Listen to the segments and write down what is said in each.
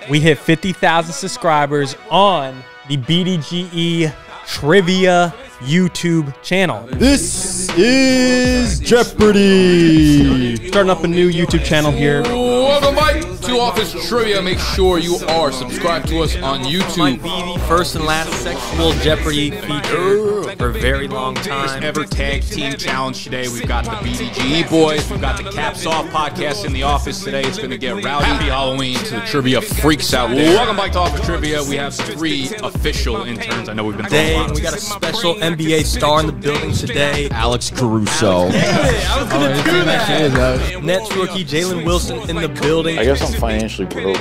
We hit 50,000 subscribers on the BDGE Trivia YouTube channel. This is Jeopardy! Starting up a new YouTube channel here. Welcome back to Office Trivia. Make sure you are subscribed to us on YouTube. Might be the first and last sexual Jeopardy feature for a very long time. First ever tag team challenge today. We've got the BDGE boys. We've got the Caps Off podcast in the office today. It's going to get rowdy. Happy Halloween to the trivia freaks out there. Welcome back to Office Trivia. We have 3 official interns. I know we've been today, and we got a special NBA star in the building today. Alex Caruso. I was going to do that. Nets rookie Jalen Wilson in the building. I guess I'm financially broke.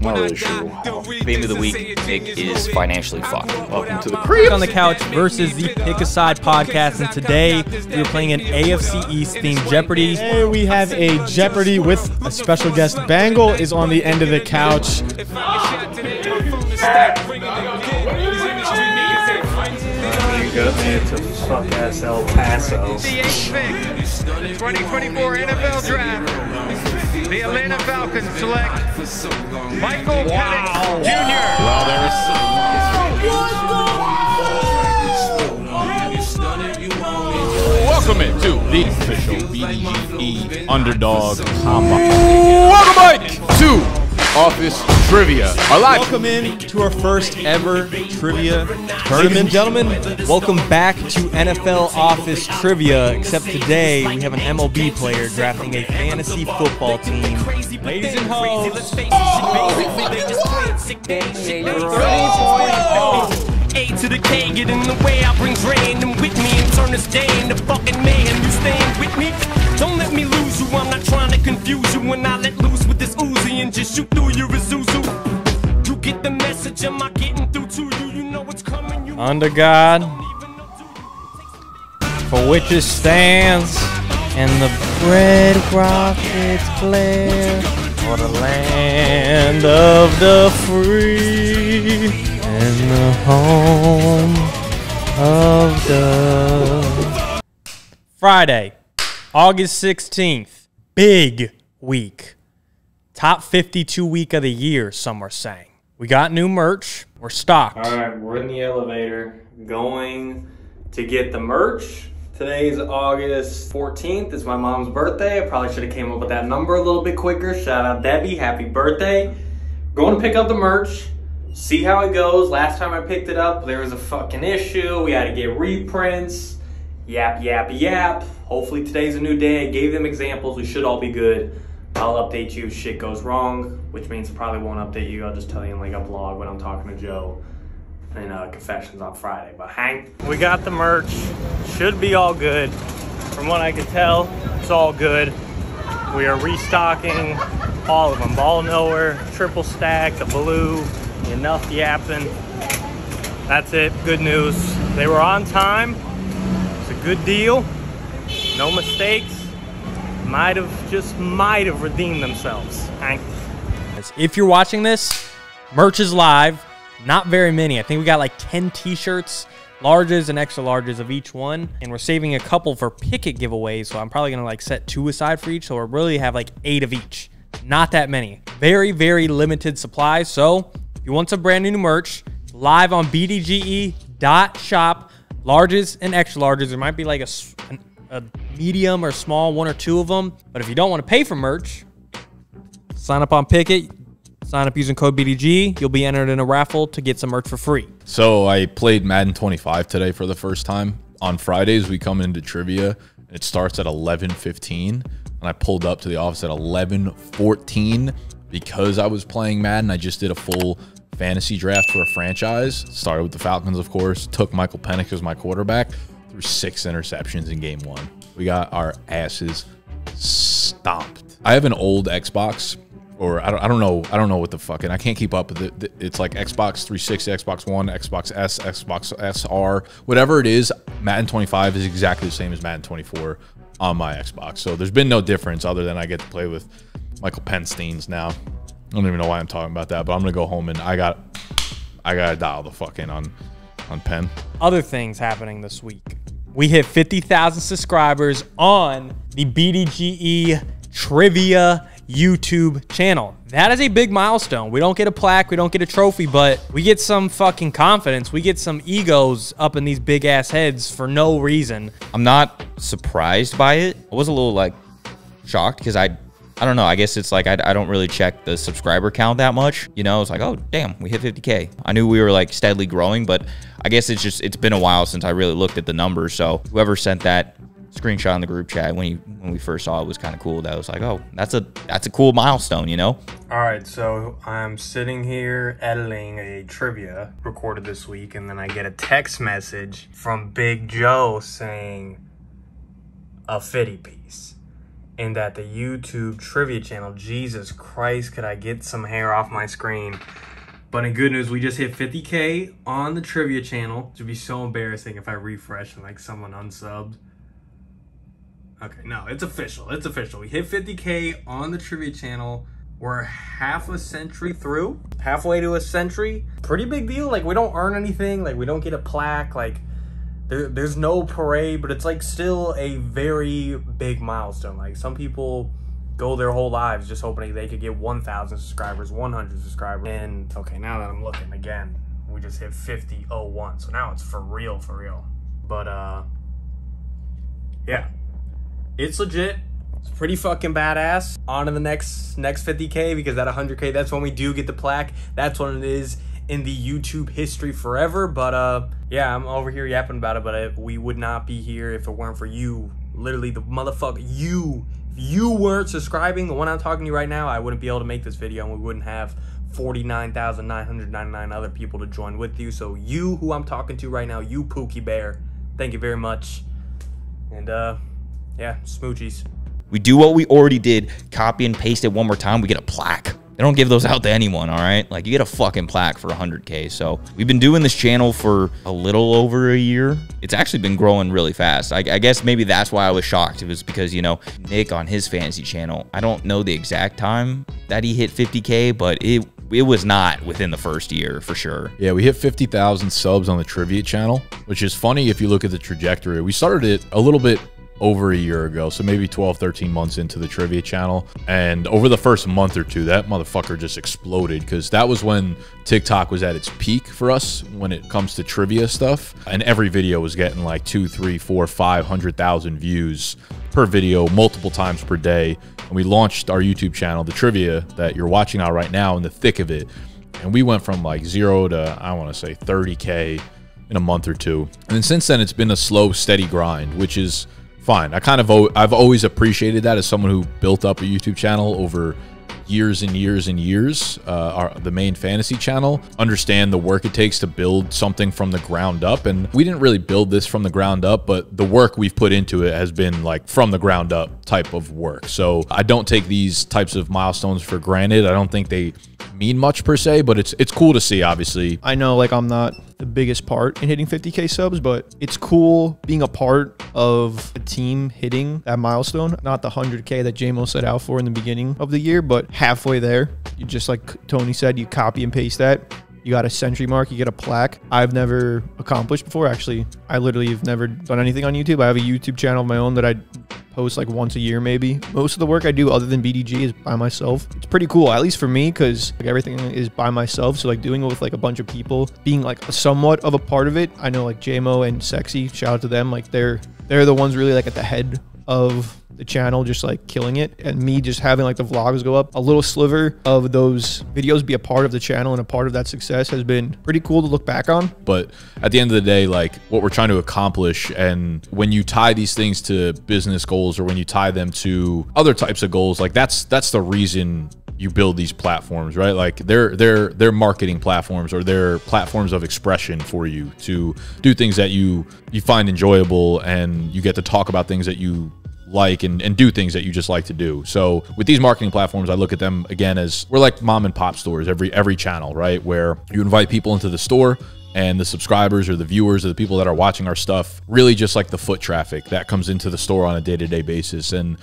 Not really sure how. Theme of the week, Nick is financially fucked. Welcome to the crib. On the couch versus the Pick a Side podcast, and today we are playing an AFC East themed Jeopardy. Today we have a Jeopardy with a special guest. Bangle is on the end of the couch. Got me to fuck ass El Paso. The 8th pick, 2024 NFL Draft. The Atlanta Falcons select Michael Pikkit Jr. Well, welcome into the official BDGE Underdog Combine. Welcome back to Office Trivia. Welcome in to our first ever trivia tournament. Ladies and gentlemen, welcome back to NFL Office Trivia, except today we have an MLB player drafting a fantasy football team. Ladies and hoes. A to the K, get in the way, I bring drain them with me and turn this day into fucking mayhem. You staying with me? Don't let me lose you, I'm not trying to confuse you. When I let loose with this Uzi and just shoot through your Isuzu. You get the message, am I getting through to you? You know what's coming, you Under God, for which it stands, and the red rockets glare, for the land of the free, and the home of the... Friday, August 16th, big week. Top 52 week of the year, some are saying. We got new merch. We're stocked. All right, we're in the elevator going to get the merch. Today's August 14th. It's my mom's birthday. I probably should have came up with that number a little bit quicker. Shout out Debbie. Happy birthday. Going to pick up the merch. See how it goes. Last time I picked it up, there was a fucking issue. We had to get reprints. Yap, yap, yap. Hopefully today's a new day. I gave them examples. We should all be good. I'll update you if shit goes wrong, which means I probably won't update you. I'll just tell you in like a vlog when I'm talking to Joe and confessions on Friday. But hang. We got the merch. Should be all good. From what I can tell, it's all good. We are restocking all of them. Ball nowhere, triple stack, the blue, enough yapping. That's it. Good news. They were on time. It's a good deal. No mistakes. Might have redeemed themselves. If you're watching this, merch is live. Not very many. I think we got like 10 t-shirts, larges and extra larges of each one. And we're saving a couple for Pikkit giveaways. So I'm probably going to like set 2 aside for each. So we'll really have like 8 of each. Not that many. Very, very limited supply. So if you want some brand new merch, live on bdge.shop, larges and extra larges. There might be like a medium or small, 1 or 2 of them. But if you don't want to pay for merch, sign up on Pikkit. Sign up using code BDG. You'll be entered in a raffle to get some merch for free. So I played Madden 25 today for the first time. On Fridays, we come into trivia. It starts at 11:15, and I pulled up to the office at 11:14 because I was playing Madden. I just did a full fantasy draft for a franchise. Started with the Falcons, of course. Took Michael Penix as my quarterback. Threw 6 interceptions in game 1. We got our asses stomped. I have an old Xbox, or I don't know what the fucking, I can't keep up with it. It's like Xbox 360, Xbox One, Xbox S, Xbox SR, whatever it is. Madden 25 is exactly the same as Madden 24 on my Xbox. So there's been no difference other than I get to play with Michael Pensteins now. I don't even know why I'm talking about that, but I'm gonna go home and I gotta dial the fuck in on Penn. Other things happening this week. We hit 50,000 subscribers on the BDGE Trivia YouTube channel. That is a big milestone. We don't get a plaque, we don't get a trophy, but we get some fucking confidence. We get some egos up in these big ass heads for no reason. I'm not surprised by it. I was a little like shocked because I don't know. I guess it's like I don't really check the subscriber count that much. You know, it's like, oh, damn, we hit 50K. I knew we were like steadily growing, but I guess it's been a while since I really looked at the numbers. So whoever sent that screenshot in the group chat when we first saw it was kind of cool. That was like, oh, that's a cool milestone, you know? All right, so I'm sitting here editing a trivia recorded this week, and then I get a text message from Big Joe saying a 50 piece. And at the YouTube trivia channel, Jesus Christ, could I get some hair off my screen? But in good news, we just hit 50K on the trivia channel. It would be so embarrassing if I refresh and like someone unsubbed. Okay, no, it's official. It's official. We hit 50K on the trivia channel. We're half a century through, halfway to a century. Pretty big deal. Like, we don't earn anything. Like, we don't get a plaque. Like, there's no parade, but it's like still a very big milestone. Like, some people go their whole lives just hoping they could get 1,000 subscribers, 100 subscribers. And okay, now that I'm looking again, we just hit 50.01. So now it's for real, for real. But yeah, it's legit. It's pretty fucking badass. On to the next 50K, because at 100K, that's when we do get the plaque. That's when it is in the YouTube history forever. But yeah, I'm over here yapping about it, but we would not be here if it weren't for you. Literally, the motherfucker, you. If you weren't subscribing, the one I'm talking to you right now, I wouldn't be able to make this video, and we wouldn't have 49,999 other people to join with you. So you, who I'm talking to right now, you Pookie Bear, thank you very much. And yeah, smoochies. We do what we already did, copy and paste it one more time, we get a plaque. They don't give those out to anyone, all right? Like, you get a fucking plaque for 100K. So we've been doing this channel for a little over a year. It's actually been growing really fast. I guess maybe that's why I was shocked. It was because, you know, Nick on his fantasy channel, I don't know the exact time that he hit 50K, but it was not within the first year for sure. Yeah, we hit 50,000 subs on the trivia channel, which is funny if you look at the trajectory. We started it a little bit over a year ago, so maybe 12, 13 months into the trivia channel. And over the first month or two, that motherfucker just exploded, because that was when TikTok was at its peak for us when it comes to trivia stuff. And every video was getting like 2, 3, 4, 500,000 views per video, multiple times per day. And we launched our YouTube channel, the trivia that you're watching out right now, in the thick of it. And we went from like 0 to, I want to say 30K in a month or two. And then since then, it's been a slow, steady grind, which is fine. I've always appreciated that as someone who built up a YouTube channel over years and years and years. The main fantasy channel, understand the work it takes to build something from the ground up. And we didn't really build this from the ground up, but the work we've put into it has been like from the ground up type of work. So I don't take these types of milestones for granted. I don't think they mean much per se, but it's cool to see, obviously. I know, like, I'm not the biggest part in hitting 50K subs, but it's cool being a part of a team hitting that milestone. Not the 100K that Jaymo set out for in the beginning of the year, but halfway there. You just, like Tony said, you copy and paste that. You got a century mark, you get a plaque. I've never accomplished before. Actually, I literally have never done anything on YouTube. I have a YouTube channel of my own that I post like once a year, maybe. Most of the work I do other than BDGE is by myself. It's pretty cool, at least for me, because like everything is by myself. So like doing it with like a bunch of people, being like somewhat of a part of it. I know like Jaymo and Sexy, shout out to them. Like they're the ones really like at the head of the channel, just like killing it, and me just having like the vlogs go up, a little sliver of those videos be a part of the channel and a part of that success has been pretty cool to look back on. But at the end of the day, like what we're trying to accomplish, and when you tie these things to business goals or when you tie them to other types of goals, like that's the reason you build these platforms, right? Like they're marketing platforms, or they're platforms of expression for you to do things that you find enjoyable, and you get to talk about things that you like and do things that you just like to do. So with these marketing platforms, I look at them again as we're like mom and pop stores, every channel, right? Where you invite people into the store, and the subscribers or the viewers or the people that are watching our stuff, really just like the foot traffic that comes into the store on a day-to-day basis. And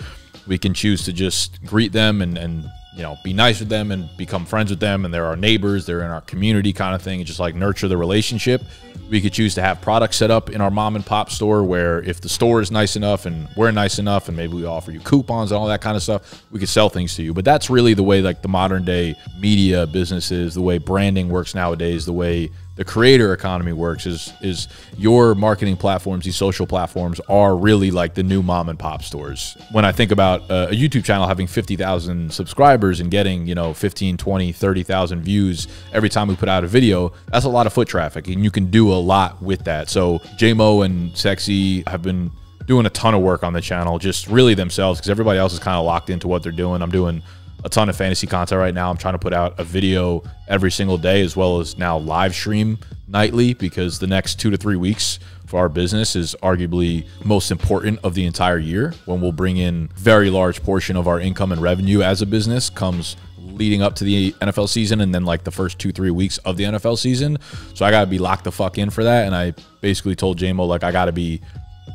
we can choose to just greet them and you know, be nice with them and become friends with them, and they're our neighbors, they're in our community kind of thing, and just like nurture the relationship. We could choose to have products set up in our mom and pop store where if the store is nice enough and we're nice enough and maybe we offer you coupons and all that kind of stuff, we could sell things to you. But that's really the way like the modern day media business is, the way branding works nowadays, the way the creator economy works is your marketing platforms, these social platforms are really like the new mom and pop stores. When I think about a YouTube channel having 50,000 subscribers and getting, you know, 15, 20, 30,000 views every time we put out a video, that's a lot of foot traffic, and you can do a lot with that. So Jaymo and Sexy have been doing a ton of work on the channel, just really themselves, because everybody else is kind of locked into what they're doing. I'm doing a ton of fantasy content right now. I'm trying to put out a video every single day, as well as now live stream nightly, because the next 2 to 3 weeks for our business is arguably most important of the entire year, when we'll bring in very large portion of our income and revenue as a business comes leading up to the NFL season, and then like the first 2-3 weeks of the NFL season. So I gotta be locked the fuck in for that. And I basically told Jaymo, like, I gotta be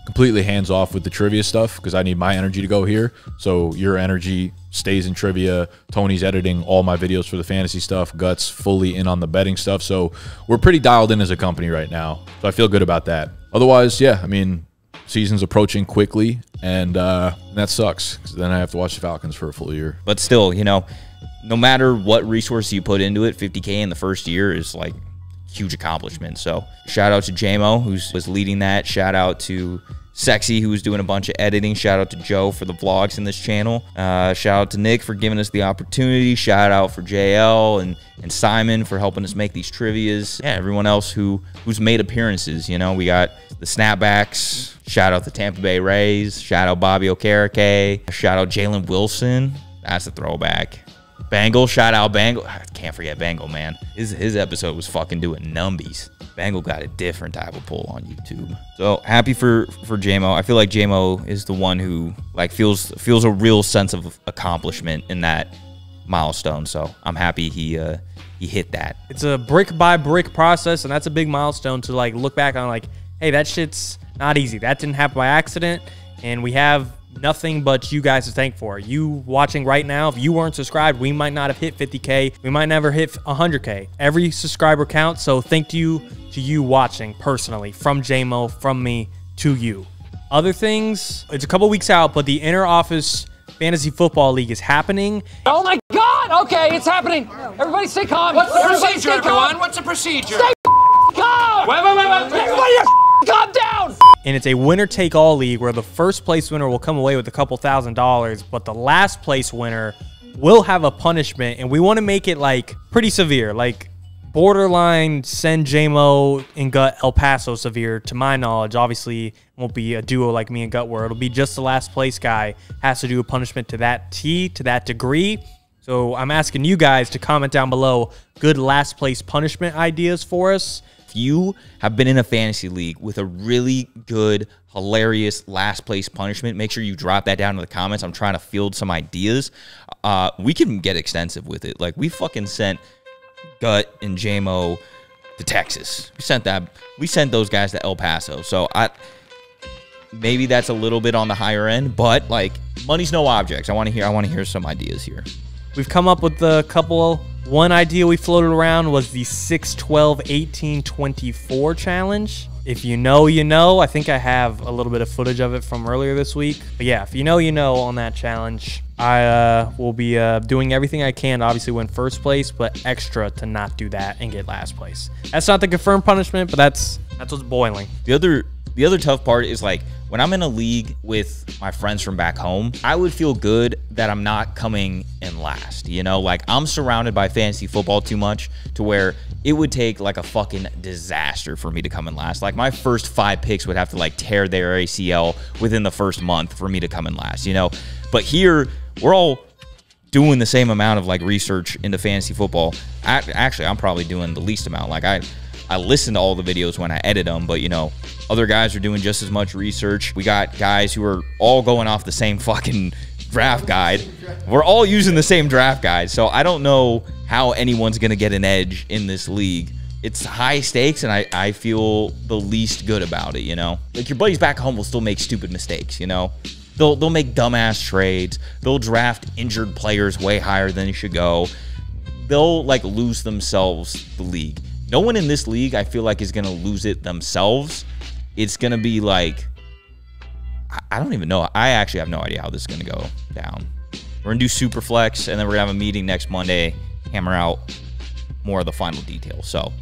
completely hands off with the trivia stuff because I need my energy to go here. So your energy stays in trivia. Tony's editing all my videos for the fantasy stuff. Guts fully in on the betting stuff. So we're pretty dialed in as a company right now. So I feel good about that. Otherwise, yeah, I mean, season's approaching quickly, and that sucks because then I have to watch the Falcons for a full year. But still, you know, no matter what resources you put into it, 50K in the first year is like huge accomplishment. So shout out to Jaymo, who was leading that. Shout out to Sexy, who was doing a bunch of editing. Shout out to Joe for the vlogs in this channel. Shout out to Nick for giving us the opportunity. Shout out for JL and Simon for helping us make these trivias. Yeah, everyone else who's made appearances. You know, we got the Snapbacks. Shout out the Tampa Bay Rays. Shout out Bobby Okereke. Shout out Jalen Wilson. That's a throwback. Bangle, shout out Bangle. I can't forget Bangle, man. His episode was fucking doing numbies. Bangle got a different type of pull on YouTube. So happy for Jaymo. I feel like Jaymo is the one who like feels a real sense of accomplishment in that milestone. So I'm happy he hit that. It's a brick by brick process, and that's a big milestone to like look back on, like, hey, that shit's not easy. That didn't happen by accident, and we have nothing but you guys to thank for. You watching right now, if you weren't subscribed, we might not have hit 50K. We might never hit 100K. Every subscriber counts, so thank you to you watching personally, from Jaymo, from me, to you. Other things, it's a couple weeks out, but the Inter-Office Fantasy Football League is happening. Oh my God! Okay, it's happening. Everybody stay calm. What's the procedure, everyone? What's the procedure? Stay calm! Wait. Everybody calm down! And it's a winner-take-all league where the first place winner will come away with a couple $1,000s, but the last place winner will have a punishment, and we want to make it like pretty severe, like borderline send Jaymo and Gut El Paso severe. To my knowledge, obviously it won't be a duo like me and Gut where it'll be just the last place guy has to do a punishment to that degree. So I'm asking you guys to comment down below good last place punishment ideas for us. If you have been in a fantasy league with a really good, hilarious last place punishment, make sure you drop that down in the comments. I'm trying to field some ideas. We can get extensive with it. Like, we fucking sent Gut and Jaymo to Texas. We sent those guys to El Paso. So maybe that's a little bit on the higher end, but like, money's no objects. I want to hear some ideas here. We've come up with a couple. One idea we floated around was the 6-12-18-24 challenge. If you know, you know. I think I have a little bit of footage of it from earlier this week. But yeah, if you know, you know on that challenge. I will be doing everything I can to obviously win first place, but extra to not do that and get last place. That's not the confirmed punishment, but that's what's boiling. The other tough part is, like, when I'm in a league with my friends from back home, I would feel good that I'm not coming in last. You know, like, I'm surrounded by fantasy football too much to where it would take like a fucking disaster for me to come in last. Like, my first 5 picks would have to like tear their ACL within the first month for me to come in last, you know? But here, we're all doing the same amount of like research into fantasy football. Actually, I'm probably doing the least amount. Like, I listen to all the videos when I edit them, but, you know, other guys are doing just as much research. We got guys who are all going off the same fucking draft guide. We're all using the same draft guide, so I don't know how anyone's going to get an edge in this league. It's high stakes, and I feel the least good about it, you know? Like, your buddies back home will still make stupid mistakes, you know? They'll make dumbass trades. They'll draft injured players way higher than they should go. They'll like lose themselves the league. No one in this league, I feel like, is gonna lose it themselves. It's gonna be like, I don't even know. I actually have no idea how this is gonna go down. We're gonna do super flex, and then we're gonna have a meeting next Monday, hammer out more of the final details. So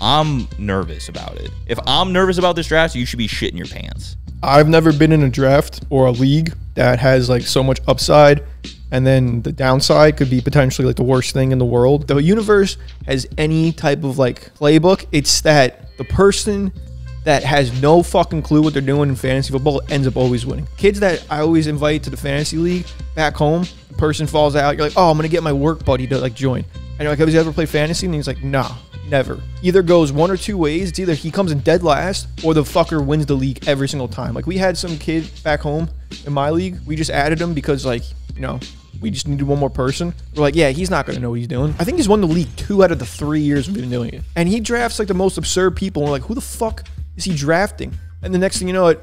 I'm nervous about it. If I'm nervous about this draft, you should be shitting your pants. I've never been in a draft or a league that has like so much upside, and then the downside could be potentially like the worst thing in the world. The universe has any type of like playbook. It's that the person that has no fucking clue what they're doing in fantasy football ends up always winning. Kids that I always invite to the fantasy league back home, the person falls out. You're like, oh, I'm gonna get my work buddy to like join. And you're like, have you ever played fantasy? And he's like, nah. Never. Either goes one or two ways. It's either he comes in dead last or the fucker wins the league every single time. Like we had some kid back home in my league. We just added him because like, you know, we just needed one more person. We're like, yeah, he's not going to know what he's doing. I think he's won the league 2 out of the 3 years we've been doing it. And he drafts like the most absurd people. And we're like, who the fuck is he drafting? And the next thing you know,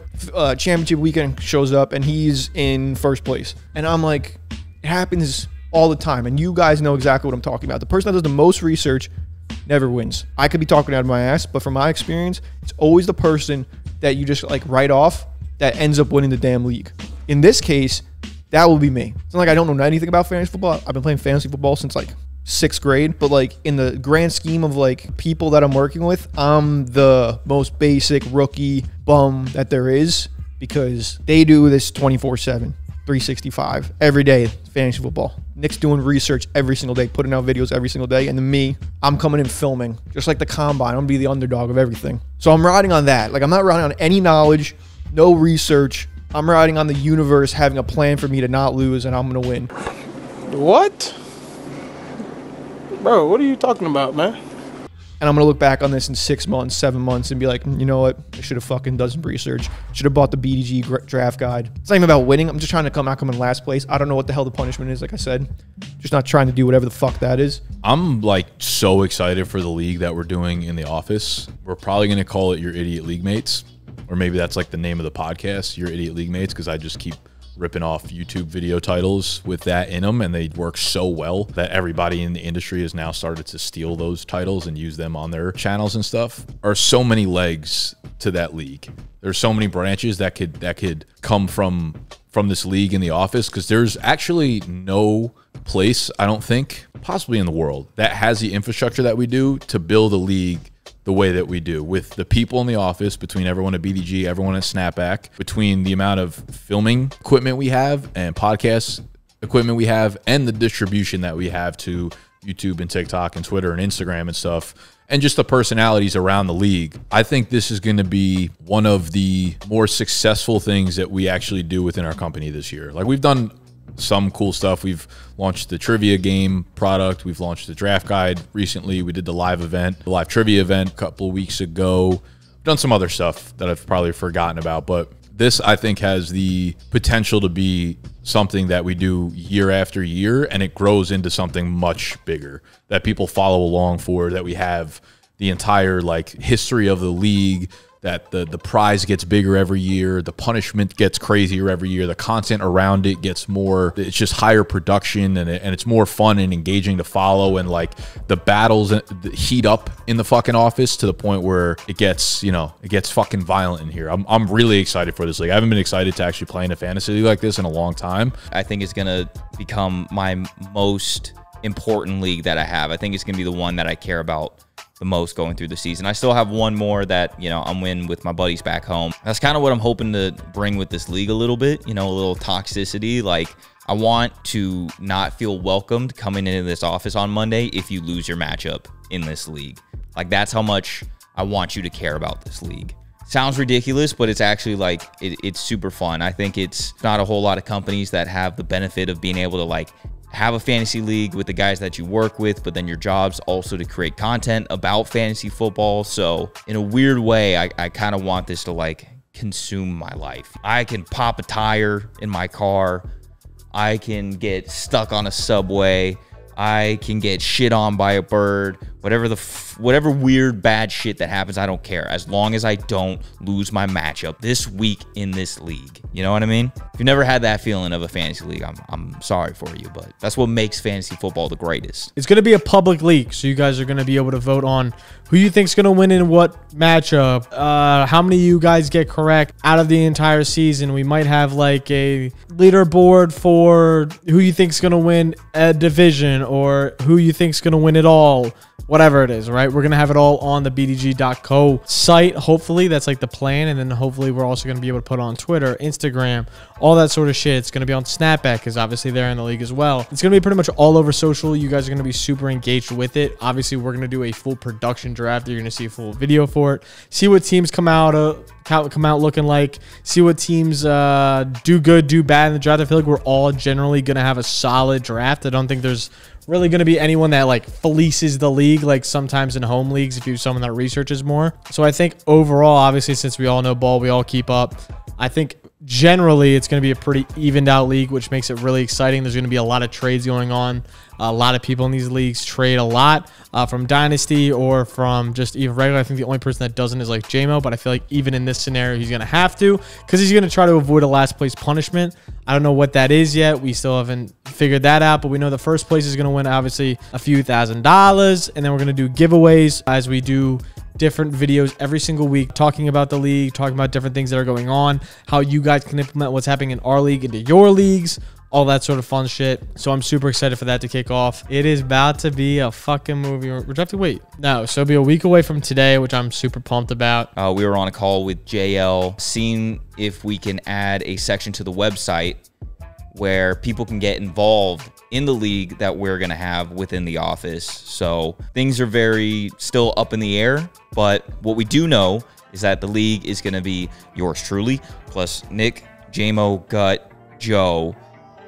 championship weekend shows up and he's in first place. And I'm like, it happens all the time. And you guys know exactly what I'm talking about. The person that does the most research never wins. I could be talking out of my ass, but from my experience, it's always the person that you just like write off that ends up winning the damn league. In this case, that will be me. It's not like I don't know anything about fantasy football. I've been playing fantasy football since like 6th grade, but like in the grand scheme of like people that I'm working with, I'm the most basic rookie bum that there is because they do this 24/7. 365 every day, fantasy football. Nick's doing research every single day, putting out videos every single day. And then me, I'm coming in filming, just like the combine. I'm gonna be the underdog of everything. So I'm riding on that. Like I'm not riding on any knowledge, no research. I'm riding on the universe having a plan for me to not lose and I'm gonna win. What? Bro, what are you talking about, man? And I'm going to look back on this in 6 months, 7 months and be like, you know what? I should have fucking done some research. Should have bought the BDGE draft guide. It's not even about winning. I'm just trying to come in last place. I don't know what the hell the punishment is, like I said. Just not trying to do whatever the fuck that is. I'm like so excited for the league that we're doing in the office. We're probably going to call it Your Idiot League Mates. Or maybe that's like the name of the podcast, Your Idiot League Mates, because I just keep ripping off YouTube video titles with that in them, and they work so well that everybody in the industry has now started to steal those titles and use them on their channels and stuff. There are so many legs to that league. There's so many branches that could come from this league in the office, because there's actually no place, I don't think, possibly in the world, that has the infrastructure that we do to build a league the way that we do, with the people in the office, between everyone at BDG, everyone at Snapback, between the amount of filming equipment we have and podcast equipment we have, and the distribution that we have to YouTube and TikTok and Twitter and Instagram and stuff, and just the personalities around the league. I think this is going to be one of the more successful things that we actually do within our company this year. Like, we've done some cool stuff. We've launched the trivia game product. We've launched the draft guide recently. We did the live event, the live trivia event a couple of weeks ago. We've done some other stuff that I've probably forgotten about, but this, I think, has the potential to be something that we do year after year, and it grows into something much bigger that people follow along for, that we have the entire like history of the league, that the prize gets bigger every year, the punishment gets crazier every year, the content around it gets more, it's just higher production, and it's more fun and engaging to follow, and like the battles heat up in the fucking office to the point where it gets, you know, it gets fucking violent in here. I'm really excited for this league. I haven't been excited to actually play in a fantasy league like this in a long time. I think it's gonna become my most important league that I have. I think it's gonna be the one that I care about the most going through the season. I still have one more that, you know, I'm in with my buddies back home. That's kind of what I'm hoping to bring with this league a little bit, you know, a little toxicity. Like, I want to not feel welcomed coming into this office on Monday if you lose your matchup in this league. Like, that's how much I want you to care about this league. Sounds ridiculous, but it's actually like, it's super fun. I think it's not a whole lot of companies that have the benefit of being able to like have a fantasy league with the guys that you work with, but then your job's also to create content about fantasy football. So in a weird way, I kind of want this to like consume my life. I can pop a tire in my car. I can get stuck on a subway. I can get shit on by a bird. whatever weird bad shit that happens, I don't care, as long as I don't lose my matchup this week in this league. You know what I mean? If you've never had that feeling of a fantasy league, I'm sorry for you, but that's what makes fantasy football the greatest. It's going to be a public league, so you guys are going to be able to vote on who you think's going to win in what matchup, how many of you guys get correct out of the entire season. We might have like a leaderboard for who you think's going to win a division or who you think's going to win it all. Whatever it is, right? We're going to have it all on the BDG.co site. Hopefully, that's like the plan. And then hopefully we're also going to be able to put it on Twitter, Instagram, all that sort of shit. It's going to be on Snapback because obviously they're in the league as well. It's going to be pretty much all over social. You guys are going to be super engaged with it. Obviously, we're going to do a full production draft. You're going to see a full video for it. See what teams come out looking like. See what teams do good, do bad in the draft. I feel like we're all generally going to have a solid draft. I don't think there's really going to be anyone that like fleeces the league like sometimes in home leagues if you're someone that researches more. So I think overall, obviously, since we all know ball, we all keep up. I think generally it's going to be a pretty evened out league, which makes it really exciting. There's going to be a lot of trades going on. A lot of people in these leagues trade a lot from Dynasty or from just even regular. I think the only person that doesn't is like Jaymo, but I feel like even in this scenario, he's going to have to because he's going to try to avoid a last place punishment. I don't know what that is yet. We still haven't figured that out, but we know the first place is going to win obviously a few $1,000s, and then we're going to do giveaways as we do different videos every single week talking about the league, talking about different things that are going on, how you guys can implement what's happening in our league into your leagues, all that sort of fun shit. So I'm super excited for that to kick off. It is about to be a fucking movie. We're have to wait. No, so it'll be a week away from today, which I'm super pumped about. We were on a call with JL, seeing if we can add a section to the website where people can get involved in the league that we're going to have within the office. So things are very still up in the air, but what we do know is that the league is going to be yours truly, plus Nick, Jaymo, Gut, Joe,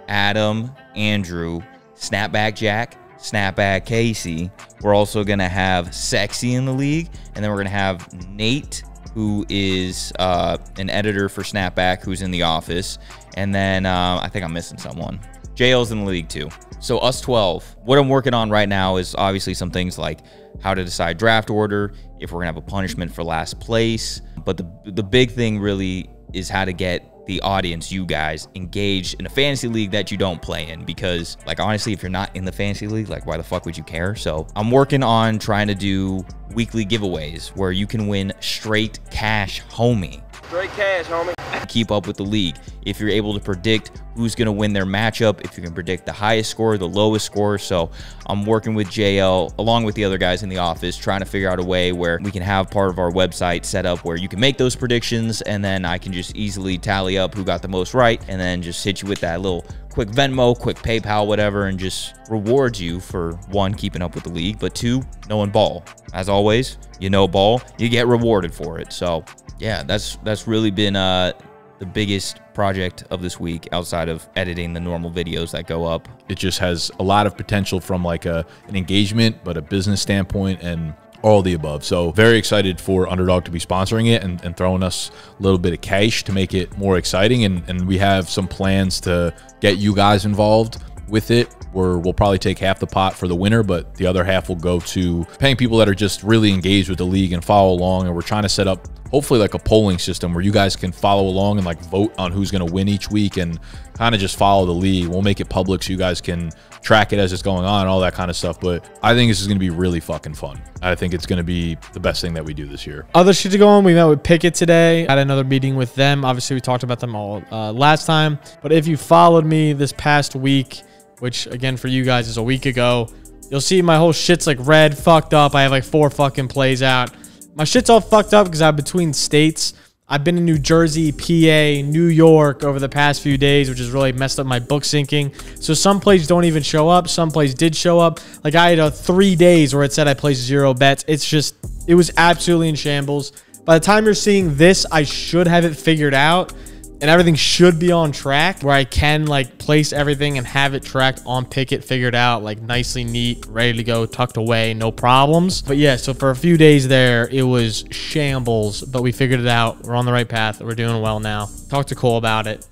Adam, Andrew, Snapback Jack, Snapback Casey. We're also going to have Sexy in the league, and then we're going to have Nate, who is an editor for Snapback, who's in the office. And then I think I'm missing someone. JL's in the league too. So us 12. What I'm working on right now is obviously some things like how to decide draft order, if we're going to have a punishment for last place. But the big thing really is how to get the audience, you guys, engaged in a fantasy league that you don't play in, because like honestly, if you're not in the fantasy league, like why the fuck would you care? So I'm working on trying to do weekly giveaways where you can win straight cash, homie. Straight cash, homie. Keep up with the league. If you're able to predict who's going to win their matchup, if you can predict the highest score, the lowest score. So I'm working with JL along with the other guys in the office, trying to figure out a way where we can have part of our website set up where you can make those predictions, and then I can just easily tally up who got the most right, and then just hit you with that little quick Venmo, quick PayPal, whatever, and just reward you for one, keeping up with the league, but two, knowing ball. As always, you know ball, you get rewarded for it. So yeah, that's really been the biggest project of this week outside of editing the normal videos that go up. It just has a lot of potential from like an engagement, but a business standpoint, and all the above. So very excited for Underdog to be sponsoring it and throwing us a little bit of cash to make it more exciting. And we have some plans to get you guys involved with it, where we'll probably take half the pot for the winner, but the other half will go to paying people that are just really engaged with the league and follow along. And we're trying to set up hopefully like a polling system where you guys can follow along and like vote on who's going to win each week and kind of just follow the league. We'll make it public so you guys can track it as it's going on and all that kind of stuff. But I think this is going to be really fucking fun. I think it's going to be the best thing that we do this year. Other shit to go on. We met with Pikkit today. Had another meeting with them. Obviously, we talked about them all last time. But if you followed me this past week, which again for you guys is a week ago, you'll see my whole shit's like red, fucked up. I have like 4 fucking plays out. My shit's all fucked up because I'm between states. I've been in New Jersey, PA, New York over the past few days, which has really messed up my book syncing. So some plays don't even show up. Some plays did show up. Like I had 3 days where it said I placed 0 bets. It's just, it was absolutely in shambles. By the time you're seeing this, I should have it figured out. And everything should be on track where I can like place everything and have it tracked on Pikkit, figured out, like nicely neat, ready to go, tucked away, no problems. But yeah, so for a few days there, it was shambles, but we figured it out. We're on the right path. We're doing well now. Talked to Cole about it.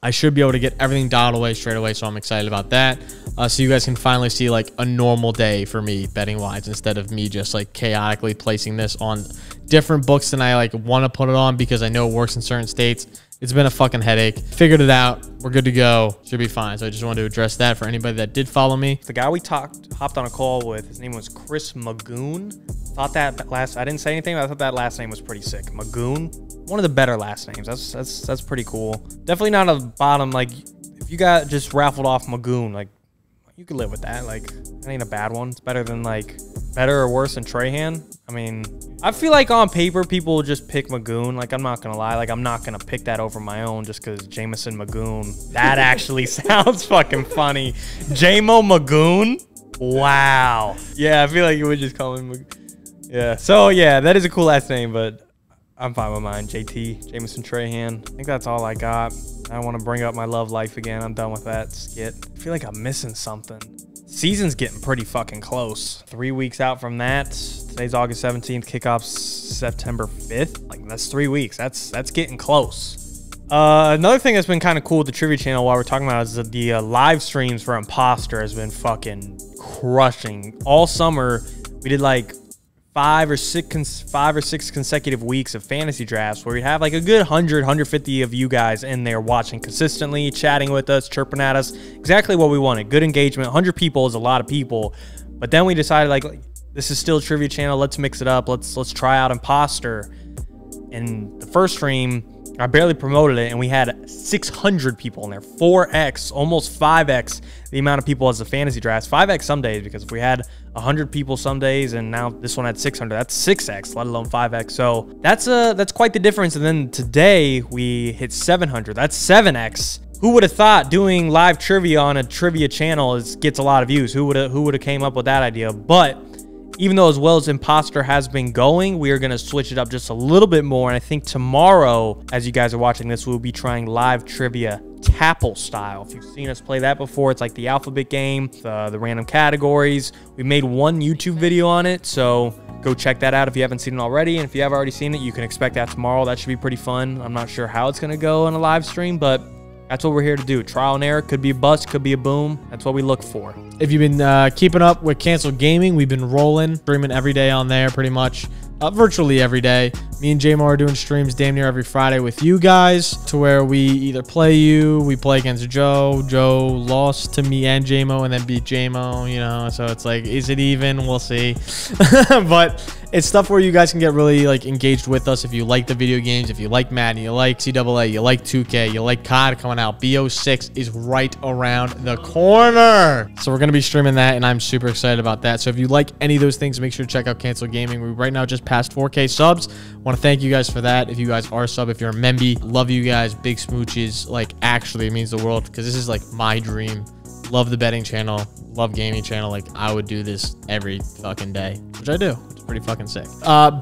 I should be able to get everything dialed away straight away, so I'm excited about that. So you guys can finally see like a normal day for me betting wise, instead of me just like chaotically placing this on different books than I like want to put it on, because I know it works in certain states. It's been a fucking headache. Figured it out. We're good to go. Should be fine. So I just wanted to address that for anybody that did follow me. The guy we hopped on a call with, his name was Chris Magoon. Thought that I didn't say anything, but I thought that last name was pretty sick. Magoon, one of the better last names. That's pretty cool. Definitely not a bottom. Like, if you got just raffled off Magoon, like, you could live with that. Like, that ain't a bad one. It's better than like, better or worse than Trahan. I mean, I feel like on paper, people will just pick Magoon. Like, I'm not going to lie. Like, I'm not going to pick that over my own just because Jameson Magoon. That actually sounds fucking funny. Jaymo Magoon? Wow. Yeah, I feel like you would just call him Magoon. Yeah. So, yeah, that is a cool last name, but I'm fine with mine. JT, Jameson Trahan. I think that's all I got. I don't want to bring up my love life again. I'm done with that skit. I feel like I'm missing something. Season's getting pretty fucking close. 3 weeks out from that. Today's August 17th. Kickoff's September 5th. Like, that's 3 weeks. That's getting close. Another thing that's been kind of cool with the trivia channel while we're talking about is the live streams for Imposter has been fucking crushing. All summer, we did like 5 or 6 consecutive weeks of fantasy drafts where we'd have like a good 100, 150 of you guys in there watching consistently, chatting with us, chirping at us. Exactly what we wanted. Good engagement. 100 people is a lot of people. But then we decided, like, this is still a trivia channel. Let's mix it up. Let's try out Imposter. And the first stream, I barely promoted it, and we had 600 people in there. 4x, almost 5x the amount of people as the fantasy drafts. 5x some days, because if we had 100 people some days and now this one had 600, that's 6x, let alone 5x. So that's quite the difference. And then today we hit 700. That's 7x. Who would have thought doing live trivia on a trivia channel gets a lot of views? Who would have came up with that idea? But even though as well as Imposter has been going, we are going to switch it up just a little bit more. And I think tomorrow, as you guys are watching this, we'll be trying live trivia Tapple style. If you've seen us play that before, it's like the alphabet game, the random categories. We made one YouTube video on it, so go check that out if you haven't seen it already. And if you have already seen it, you can expect that tomorrow. That should be pretty fun. I'm not sure how it's going to go on a live stream, but that's what we're here to do. Trial and error. Could be a bust, could be a boom. That's what we look for. If you've been keeping up with Cancel Gaming, we've been rolling, streaming every day on there pretty much. Virtually every day. Me and Jaymo are doing streams damn near every Friday with you guys, to where we either play you, we play against Joe. Joe lost to me and Jaymo and then beat Jaymo, you know, so it's like, is it even? We'll see. But it's stuff where you guys can get really like engaged with us if you like the video games, if you like Madden, you like CAA, you like 2K, you like COD coming out. BO6 is right around the corner. So we're going to be streaming that, and I'm super excited about that. So if you like any of those things, make sure to check out Cancel Gaming. We right now just passed 4K subs. Want to thank you guys for that. If you guys are sub, if you're a memby, love you guys. Big smooches. Like, actually, it means the world, because this is like my dream. Love the betting channel, love gaming channel. Like, I would do this every fucking day, which I do. It's pretty fucking sick.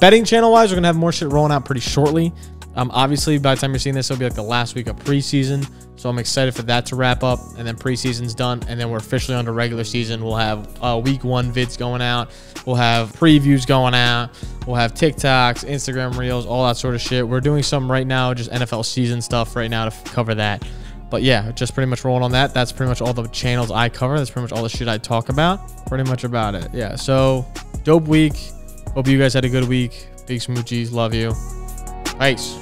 Betting channel wise, we're gonna have more shit rolling out pretty shortly. Obviously, by the time you're seeing this, it'll be like the last week of preseason. So I'm excited for that to wrap up, and then preseason's done, and then we're officially on the regular season. We'll have week 1 vids going out. We'll have previews going out. We'll have TikToks, Instagram Reels, all that sort of shit. We're doing some right now, just NFL season stuff right now to cover that. But yeah, just pretty much rolling on that. That's pretty much all the channels I cover. That's pretty much all the shit I talk about. Pretty much about it. Yeah, so dope week. Hope you guys had a good week. Big smoochies. Love you. Peace.